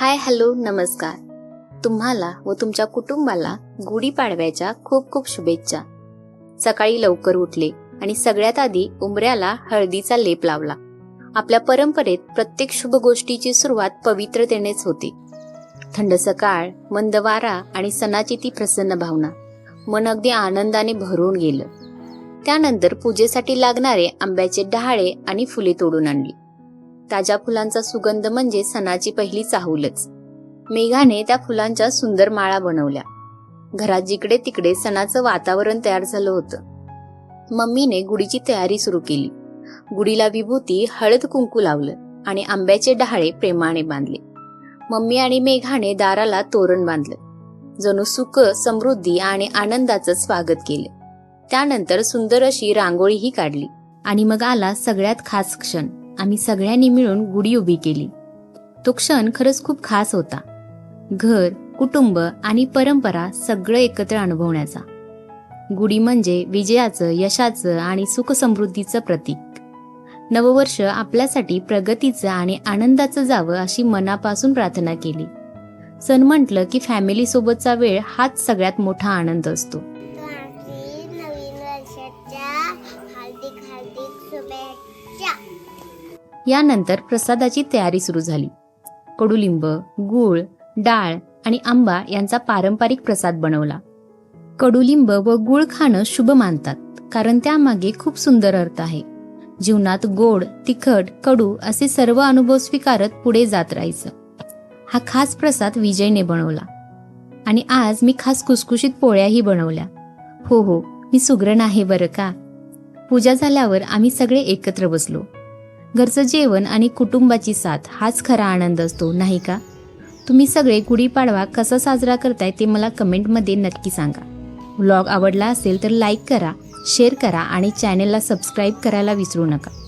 Hi hello नमस्कार. तुम्हाला व तुमच्या कुटुंबाला गुढीपाडव्याच्या खूप खूप शुभेच्छा. सकाळी लवकर उठले आणि सगळ्यात आधी उंबऱ्याला हळदीचा लेप लावला. आपल्या परंपरेत प्रत्येक शुभ गोष्टीची सुरुवात पवित्रतेनेच होते. थंड सकाळ, मंद वारा आणि सणाची ती प्रसन्न भावना मन अगदी आनंदाने भरून गेलं. त्यानंतर पूजेसाठी लागणारे आंब्याचे डहाळे आणि फुले तोडून आणली. ताज्या फुलांचा सुगंध म्हणजे सणाची पहिली चाहूलच. मेघाने त्या फुलांच्या सुंदर माळा बनवल्या. घरात जिकडे तिकडे सणाचं वातावरण तयार झालं होतं. मम्मीने गुढीची तयारी सुरू केली. गुढीला विभूती, हळद कुंकू लावलं आणि आंब्याचे डहाळे प्रेमाने बांधले. मम्मी आणि मेघाने दाराला तोरण बांधलं. जणू सुख, समृद्धी आणि आनंदाचं स्वागत केलं. त्यानंतर सुंदर अशी रांगोळीही काढली आणि मग आला सगळ्यात खास क्षण. आम्ही सगळ्यांनी मिळून गुढी उभी केली. तो क्षण खरंच खूप खास होता. घर, कुटुंब आणि परंपरा सगळं एकत्र अनुभवण्याचा. गुढी म्हणजे विजयाचं, यशाचं आणि सुख समृद्धीचं प्रतीक. नववर्ष आपल्यासाठी प्रगतीचं आणि आनंदाचं जावं अशी मनापासून प्रार्थना केली. सण म्हटलं की फॅमिली सोबतचा वेळ हाच सगळ्यात मोठा आनंद असतो. नवीन वर्षाच्या हार्दिक शुभेच्छा. यानंतर प्रसादाची तयारी सुरू झाली. कडुलिंब, गूळ, डाळ आणि आंबा यांचा पारंपरिक प्रसाद बनवला. कडुलिंब व गूळ खाणं शुभ मानतात, कारण त्यामागे खूप सुंदर अर्थ आहे. जीवनात गोड, तिखट, कडू असे सर्व अनुभव स्वीकारत पुढे जात राहायचं. हा खास प्रसाद विजयने बनवला आणि आज मी खास खुसखुशीत पोळ्याही बनवल्या. हो, मी सुगरण आहे बरं का. पूजा झाल्यावर आम्ही सगळे एकत्र बसलो. घरचं जेवण आणि कुटुंबाची साथ हाच खरा आनंद असतो, नाही का? तुम्ही सगळे गुढीपाडवा कसा साजरा करताय ते मला कमेंटमध्ये नक्की सांगा. व्लॉग आवडला असेल तर लाईक करा, शेअर करा आणि चॅनेलला सबस्क्राईब करायला विसरू नका.